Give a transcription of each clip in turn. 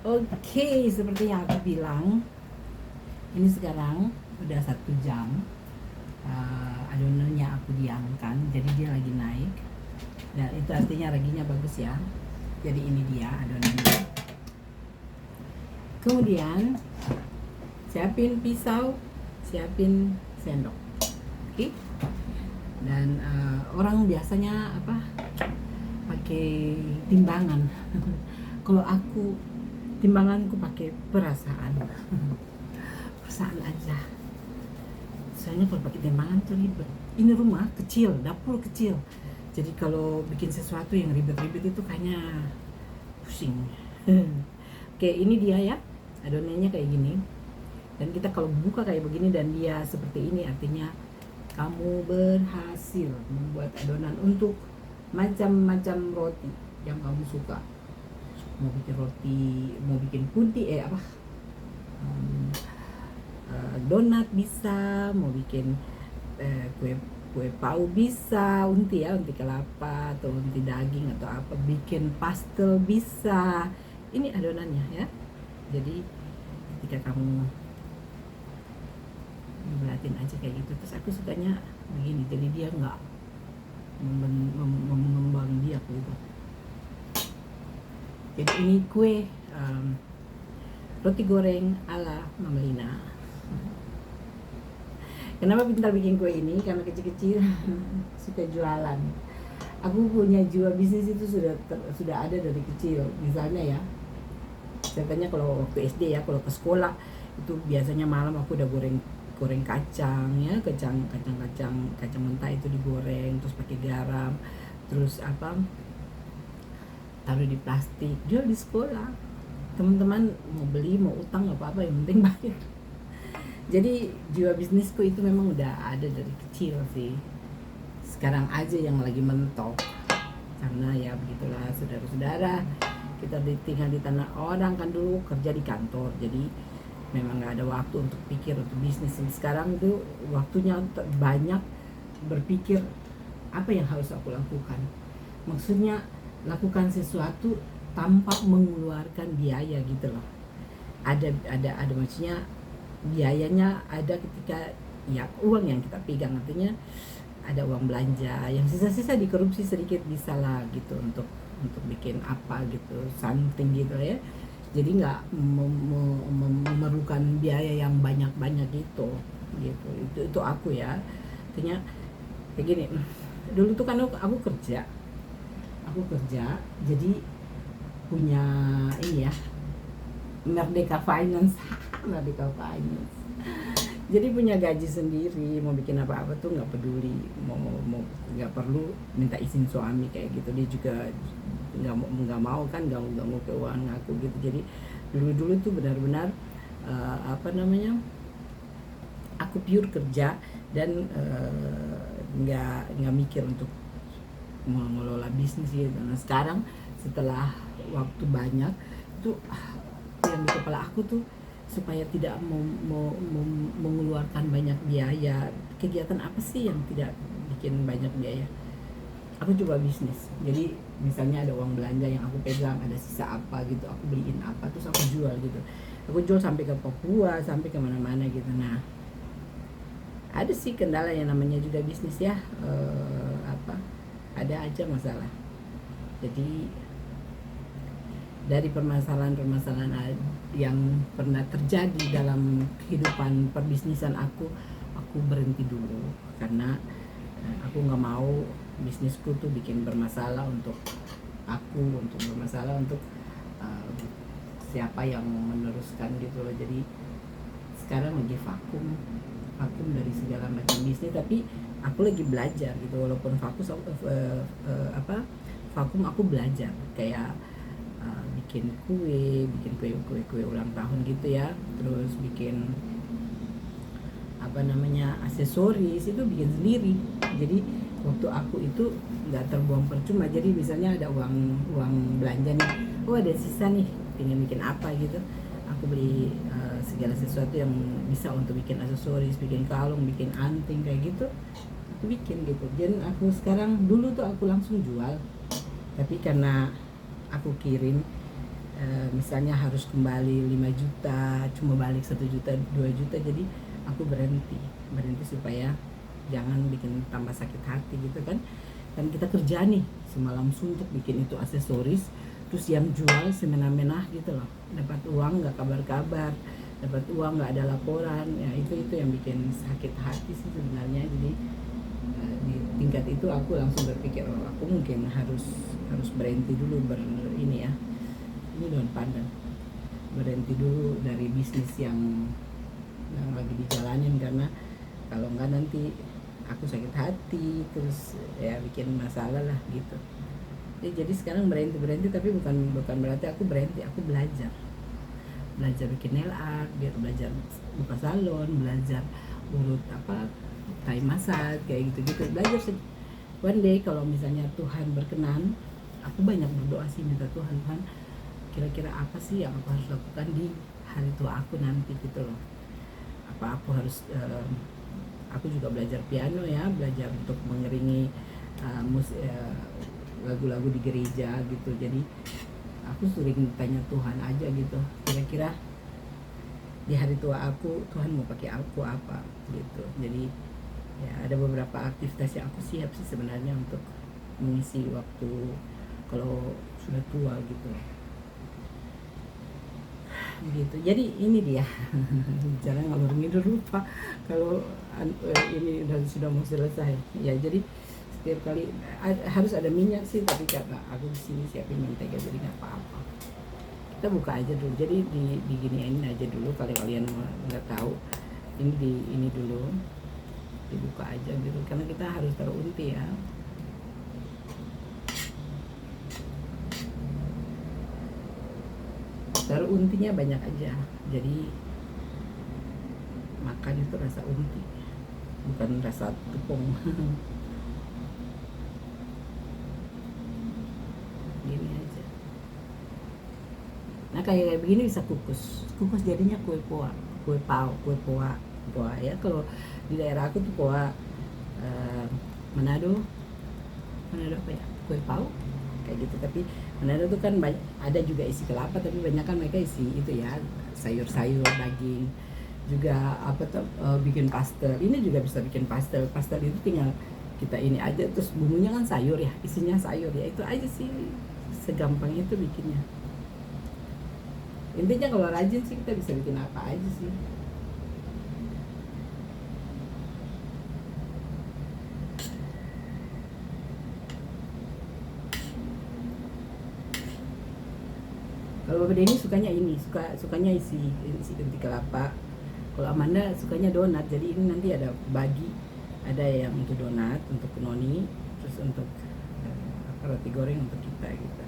Oke, seperti yang aku bilang, ini sekarang udah 1 jam. Adonannya aku diamkan, jadi dia lagi naik. Dan itu artinya raginya bagus ya. Jadi ini dia adonannya. Kemudian siapin pisau, siapin sendok. Oke. Dan orang biasanya pakai timbangan. Kalau aku timbanganku pakai perasaan. Perasaan aja. Soalnya kalau pakai timbangan tuh ribet. Ini rumah kecil, dapur kecil. Jadi kalau bikin sesuatu yang ribet-ribet itu kayaknya pusing. Oke, ini dia ya. Adonannya kayak gini. Dan kita kalau buka kayak begini dan dia seperti ini, artinya kamu berhasil membuat adonan untuk macam-macam roti yang kamu suka. Mau bikin roti, mau bikin puding, donat bisa, mau bikin kue pau bisa, unti kelapa atau unti daging atau apa, bikin pastel bisa. Ini adonannya ya. Jadi ketika kamu belatin aja kayak gitu, terus aku sukanya begini, jadi dia nggak mengembang dia gitu. Jadi ini kue roti goreng ala Mama Lina. Kenapa pintar bikin kue ini? Karena kecil-kecil suka jualan. Aku punya jiwa bisnis itu sudah ada dari kecil. Misalnya ya, contohnya kalau waktu SD ya, kalau ke sekolah itu biasanya malam aku udah goreng kacang ya, kacang mentah itu digoreng terus pakai garam, terus taruh di plastik, jual di sekolah. Teman-teman mau beli, mau utang, nggak apa-apa, yang penting bayar. Jadi jiwa bisnisku itu memang udah ada dari kecil sih. Sekarang aja yang lagi mentok, karena ya begitulah saudara-saudara, kita tinggal di tanah orang kan, dulu kerja di kantor, jadi memang nggak ada waktu untuk pikir untuk bisnis. Sekarang tuh waktunya banyak berpikir apa yang harus aku lakukan. Maksudnya lakukan sesuatu tanpa mengeluarkan biaya gitu loh. Ada maksudnya biayanya ada ketika ya uang yang kita pegang, artinya ada uang belanja yang sisa-sisa dikorupsi sedikit bisa lah gitu untuk bikin apa gitu, something gitu ya. Jadi nggak memerlukan biaya yang banyak gitu. Itu aku ya. Artinya kayak gini. Dulu tuh kan aku kerja, jadi punya ini ya, Merdeka Finance. Jadi punya gaji sendiri, mau bikin apa-apa tuh nggak peduli, mau nggak perlu minta izin suami kayak gitu. Dia juga nggak mau kan ganggu keuangan aku gitu. Jadi dulu tuh benar-benar aku pure kerja dan nggak mikir untuk mengelola bisnis gitu. Nah sekarang setelah waktu banyak itu yang di kepala aku tuh supaya tidak mengeluarkan banyak biaya, kegiatan apa sih yang tidak bikin banyak biaya, aku coba bisnis. Jadi misalnya ada uang belanja yang aku pegang, ada sisa apa gitu, aku beliin apa terus aku jual gitu. Aku jual sampai ke Papua, sampai kemana-mana gitu. Nah ada sih kendala yang namanya juga bisnis ya, ada aja masalah. Jadi dari permasalahan yang pernah terjadi dalam kehidupan perbisnisan aku berhenti dulu, karena aku nggak mau bisnisku tuh bikin bermasalah untuk aku, bermasalah untuk siapa yang meneruskan gitu loh. Jadi sekarang lagi vakum dari segala macam bisnis, tapi aku lagi belajar gitu. Walaupun vakum aku belajar kayak bikin kue ulang tahun gitu ya, terus bikin aksesoris itu bikin sendiri. Jadi waktu aku itu nggak terbuang percuma. Jadi misalnya ada uang belanja nih, ada sisa nih, pengen bikin apa gitu, aku beli segala sesuatu yang bisa untuk bikin aksesoris, bikin kalung, bikin anting kayak gitu, aku bikin gitu. Dan aku sekarang, dulu tuh aku langsung jual, tapi karena aku kirim misalnya harus kembali 5 juta, cuma balik 1 juta 2 juta, jadi aku berhenti supaya jangan bikin tambah sakit hati gitu kan. Dan kita kerja nih semalam suntuk bikin itu aksesoris, terus yang jual semena-mena gitu loh, dapat uang nggak kabar-kabar, dapat uang nggak ada laporan, ya itu yang bikin sakit hati sih sebenarnya. Jadi di tingkat itu aku langsung berpikir, oh, aku mungkin harus berhenti dulu ini ya, ini daun pandan, berhenti dulu dari bisnis yang lagi dijalanin, karena kalau enggak nanti aku sakit hati terus ya bikin masalah lah gitu. Jadi sekarang berhenti tapi bukan berarti aku berhenti, aku belajar bikin nail art, belajar buka salon, belajar urut Thai massage kayak gitu belajar sih. One day kalau misalnya Tuhan berkenan, aku banyak berdoa sih, minta Tuhan kira-kira apa sih yang aku harus lakukan di hari tua aku nanti gitu loh. Apa aku harus aku juga belajar piano ya, belajar untuk mengiringi lagu-lagu di gereja gitu. Jadi aku sering tanya Tuhan aja gitu, kira-kira di hari tua aku Tuhan mau pakai aku apa gitu. Jadi ya ada beberapa aktivitas yang aku siap sih sebenarnya untuk mengisi waktu kalau sudah tua gitu. Jadi ini dia bicara ngalur ngidul lupa kalau ini sudah mau selesai ya. Jadi setiap kali harus ada minyak sih, tapi karena aku di sini siapin mentega jadi nggak apa-apa. Kita buka aja dulu, jadi diginiin aja dulu kalau kalian nggak tahu. Ini dulu dibuka aja gitu, karena kita harus taruh unti ya. Taruh untinya banyak aja, jadi makan itu rasa unti, bukan rasa tepung. Gini aja. Nah kayak begini bisa kukus jadinya kue poa ya. Kalau di daerah aku tuh poa Manado apa ya, kue pau kayak gitu. Tapi Manado tuh kan ada juga isi kelapa, tapi banyak kan mereka isi itu ya, sayur-sayur, daging juga bikin pastel. Ini juga bisa bikin pastel itu tinggal kita ini aja, terus bumbunya kan sayur ya, isinya sayur ya, itu aja sih, segampang itu bikinnya. Intinya kalau rajin sih kita bisa bikin apa aja sih. Kalau Bapak Denny sukanya isi inti kelapa. Kalau Amanda sukanya donat. Jadi ini nanti ada ada yang untuk donat untuk Noni, terus untuk roti goreng untuk kita gitu.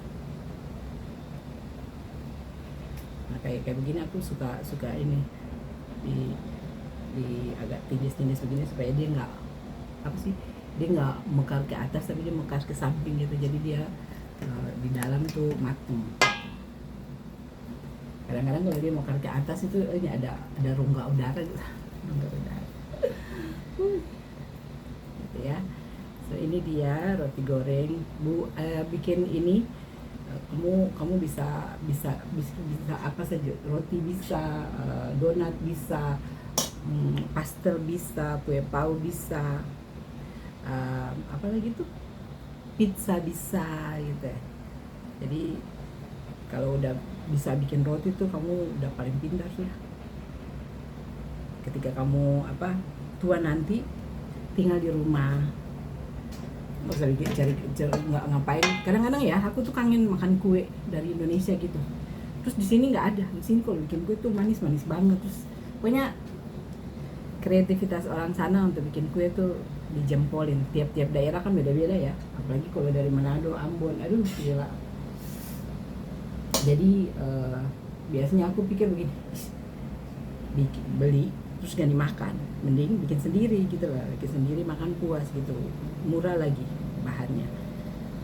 Nah kayak begini aku suka ini di agak tindis begini supaya dia dia nggak mekar ke atas, tapi dia mekar ke samping gitu. Jadi dia di dalam tuh matang. Kadang-kadang kalau dia mekar ke atas itu ini ada rongga udara gitu. Gitu ya. So ini dia roti goreng. Bikin ini kamu bisa apa saja, roti bisa, donat bisa, pastel bisa, kue pau bisa, apa lagi tuh, pizza bisa gitu ya. Jadi kalau udah bisa bikin roti tuh kamu udah paling pintar ya. Ketika kamu tua nanti tinggal di rumah, nggak usah cari nggak ngapain. Kadang-kadang ya aku tuh kangen makan kue dari Indonesia gitu, terus di sini nggak ada. Di sini kalau bikin kue tuh manis banget. Terus pokoknya kreativitas orang sana untuk bikin kue tuh dijempolin. Tiap daerah kan beda-beda ya, apalagi kalau dari Manado, Ambon, aduh gila. Jadi biasanya aku pikir begini, beli terus gak dimakan, mending bikin sendiri gitu lah, bikin sendiri makan puas gitu, murah lagi bahannya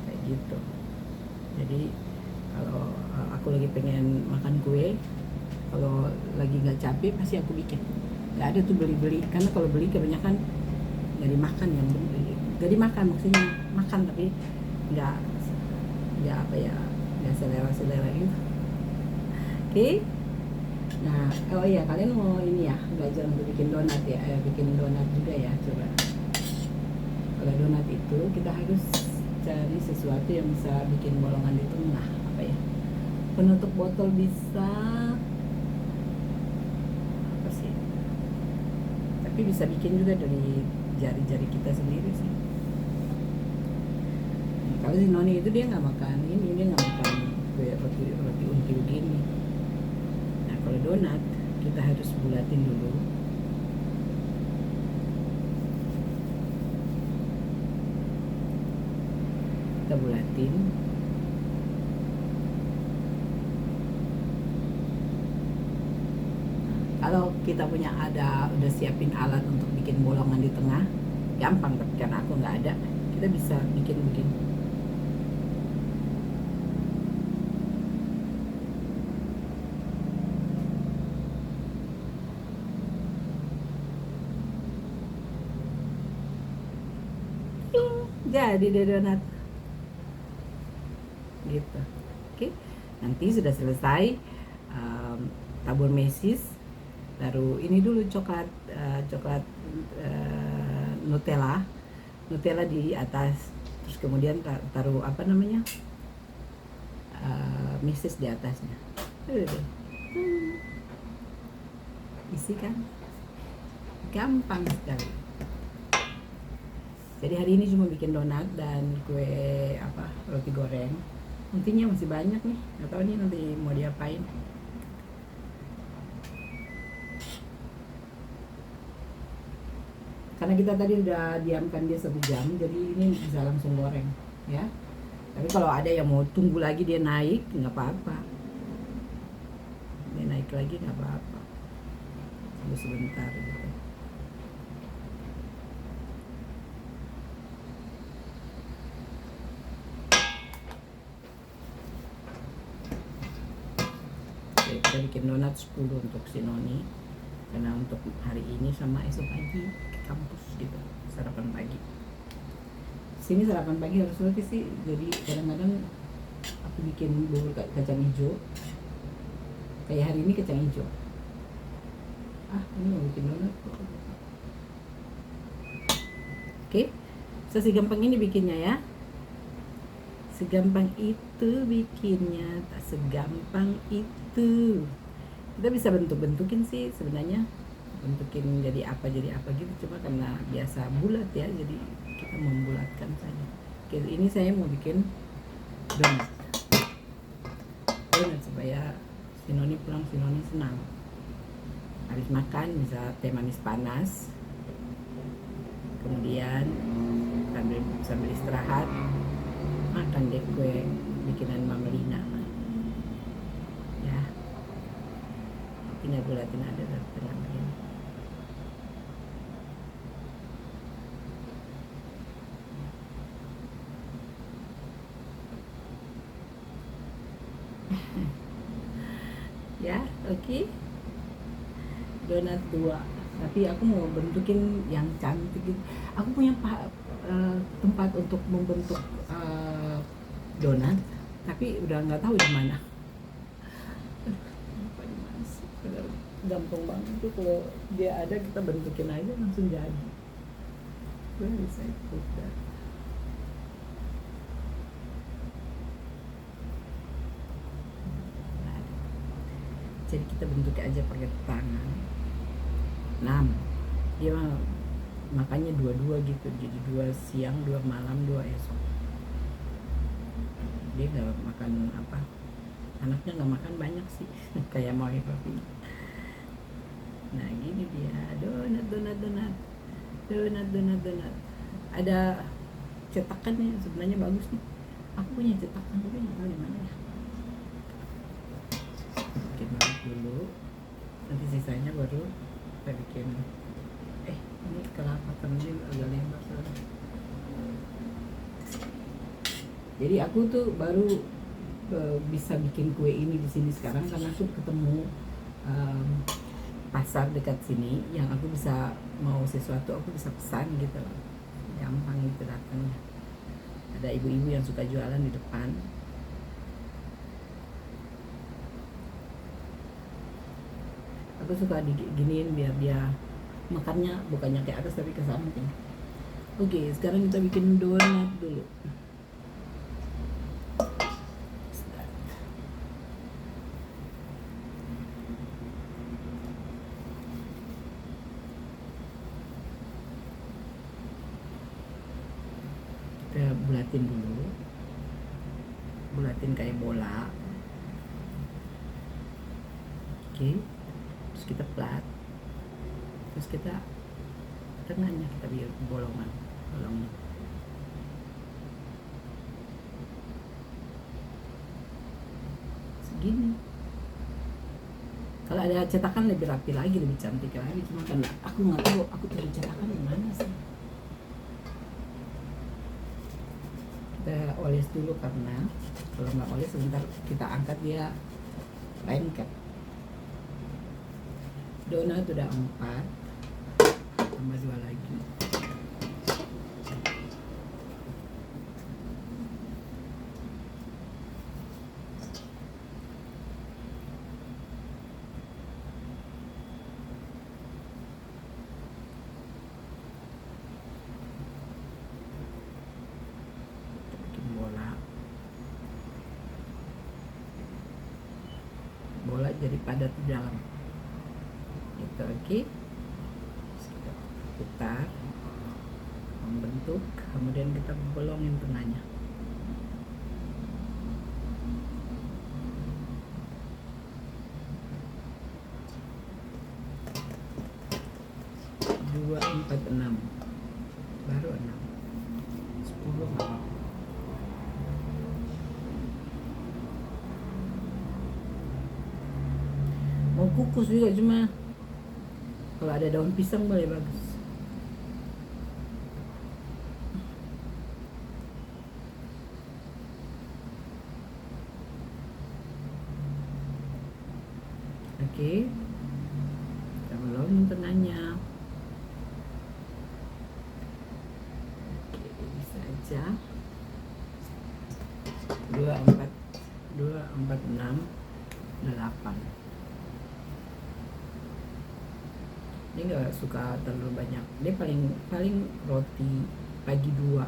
kayak gitu. Jadi kalau aku lagi pengen makan kue, kalau lagi nggak capek pasti aku bikin. Nggak ada tuh beli, karena kalau beli kebanyakan nggak dimakan, nggak dimakan maksudnya makan tapi nggak selera gitu. Oke. Nah, oh iya, kalian mau ini ya, belajar untuk bikin donat ya, bikin donat juga ya, coba. Kalau donat itu kita harus cari sesuatu yang bisa bikin bolongan di tengah, apa ya? Penutup botol bisa, apa sih? Tapi bisa bikin juga dari jari-jari kita sendiri sih. Nah, kalau si Noni itu dia nggak makan ini, dia nggak makan roti until gini. Nah, kalau donat kita harus bulatin dulu. Kita bulatin. Kalau kita punya udah siapin alat untuk bikin bolongan di tengah, gampang. Tapi karena aku nggak ada, kita bisa bikin begini. Jadi deh donat gitu. Oke, nanti sudah selesai, tabur mesis, taruh ini dulu coklat, Nutella di atas, terus kemudian taruh apa namanya, mesis di atasnya. Isi kan gampang sekali. Jadi hari ini cuma bikin donat dan kue roti goreng. Intinya masih banyak nih, nggak tahu nih nanti mau diapain. Karena kita tadi udah diamkan dia 1 jam, jadi ini bisa langsung goreng ya. Tapi kalau ada yang mau tunggu lagi dia naik, nggak apa-apa. Dia naik lagi nggak apa-apa. Tunggu sebentar gitu. Kita bikin donat 10 untuk si Noni, karena untuk hari ini sama esok pagi ke kampus gitu, sarapan pagi. Sini sarapan pagi harus roti sih, jadi kadang-kadang aku bikin bubur kacang hijau. Kayak hari ini kacang hijau. Ini mau bikin donat. Oke, segampang ini bikinnya ya. Segampang itu bikinnya, tak segampang itu. Kita bisa bentukin sih sebenarnya, bentukin jadi apa gitu, cuma karena biasa bulat ya, jadi kita membulatkan saja. Oke, ini saya mau bikin donat supaya si Noni pulang, si Noni senang. Habis makan bisa teh manis panas, kemudian sambil istirahat makan deh kue bikinan Mama Lina ya. Tinggal bulatin ada tengah begini. Ya, oke. Donat 2. Tapi aku mau bentukin yang cantik gitu. Aku punya tempat untuk membentuk donat, tapi udah nggak tahu di mana. Gampang banget tuh kalau dia ada, kita bentukin aja langsung jadi. Gue bisa ikut. Jadi kita bentuk aja pakai tangan. 6. Dia makannya 2-2 gitu, jadi 2 siang, 2 malam, 2 esok. Dia nggak makan anaknya nggak makan banyak sih. Kayak mau papi. Nah gini dia, donat. Ada cetakannya, sebenarnya bagus nih. Aku punya cetakan, tapi nggak tahu di mana ya. Bikin dulu, nanti sisanya baru kita bikin. Ini kelapa ini agak lebar soalnya. Jadi aku tuh baru bisa bikin kue ini di sini sekarang karena aku ketemu pasar dekat sini yang aku bisa mau sesuatu aku bisa pesan gitu loh, gampang gitu datang. Ada ibu-ibu yang suka jualan di depan. Aku suka diginiin biar dia makannya bukannya ke atas tapi ke samping. Oke, sekarang kita bikin donat dulu. Kita bulatin dulu, bulatin kayak bola. Oke, terus kita plat, terus kita tengahnya kita biar bolongan segini. Kalau ada cetakan lebih rapi lagi, lebih cantik lagi, cuma kan aku nggak tahu aku taruh cetakan di mana sih. Kita oles dulu karena kalau nggak oles sebentar kita angkat dia lengket. Donat udah 4, tambah 2 lagi. Bola jadi padat di dalam itu. Oke, kita putar membentuk, kemudian kita bolongin tengahnya. Dua, 4, 6 baru 6, 10 nggak apa-apa. Mau kukus juga, cuma kalau ada daun pisang boleh bagus. Oke, kita bolongin tengahnya. Oke, bisa aja. 2, 4, 6, 8. Dia nggak suka terlalu banyak, dia paling roti pagi 2.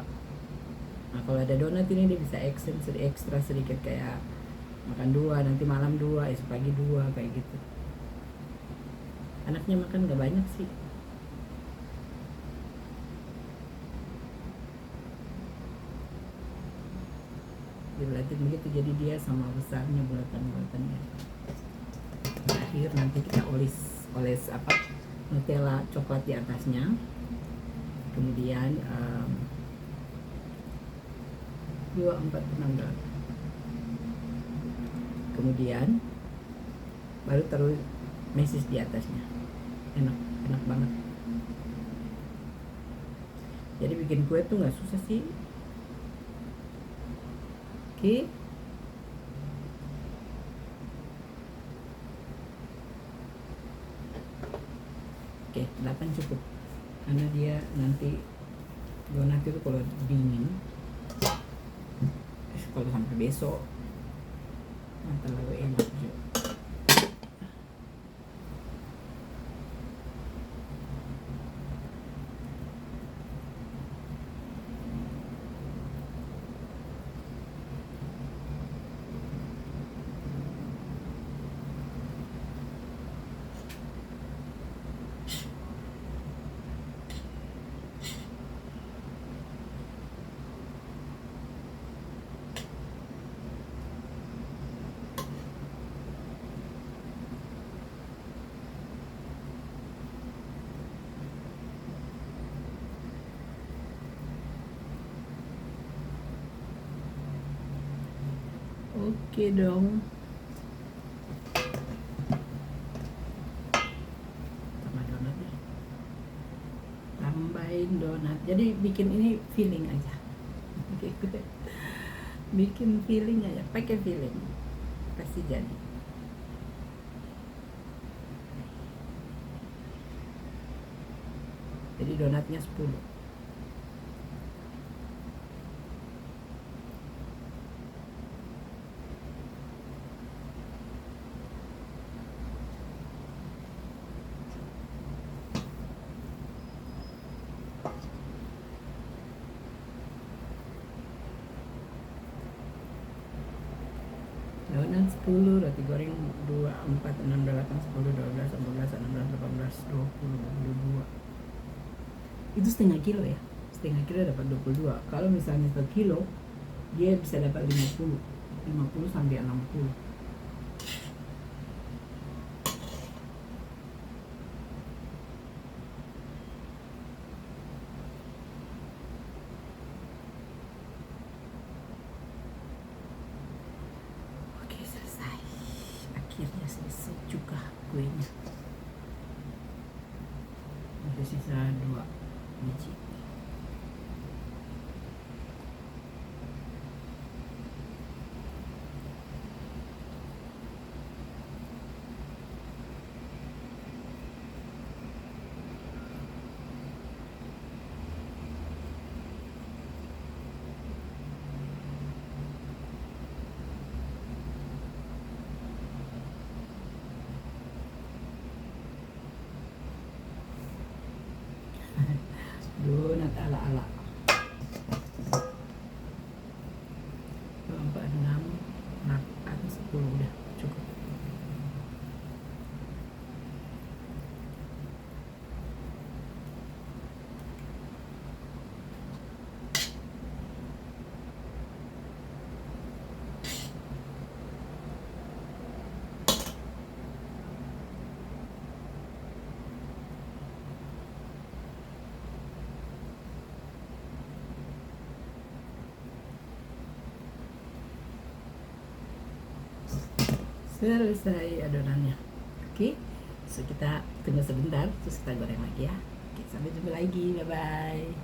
Nah kalau ada donat ini dia bisa ekstra sedikit, kayak makan 2, nanti malam 2, esok pagi 2, kayak gitu. Anaknya makan nggak banyak sih. Dibulatin begitu jadi dia sama besarnya bulatan-bulatannya. Terakhir nanti kita oles apa, Nutella coklat di atasnya. Kemudian 2, 4, 6. Kemudian baru taruh mesis di atasnya. Enak banget. Jadi bikin kue tuh nggak susah sih. Oke. Oke, 8 cukup. Karena dia nanti donat itu kalau dingin, kalau sampai besok terlalu enak juga. Oke dong. Tambah donatnya. Tambahin donat. Jadi bikin ini filling aja. Bikin filling aja, pakai filling. Pasti jadi. Jadi donatnya 10. 10, roti goreng 2, 4, 6, 8, 10, 12, 14, 16, 18, 20, 22. Itu setengah kilo ya. Setengah kilo dapat 22. Kalau misalnya 1 kilo, dia bisa dapat 50 sampai 60. Oke, selesai. Akhirnya selesai juga kuenya. Masih sisa 2 biji. Donat ala-ala. 4, 6, 8, 10 udah cukup. Selesai adonannya. Oke, so kita tunggu sebentar terus kita goreng lagi ya. Oke, sampai jumpa lagi, bye bye.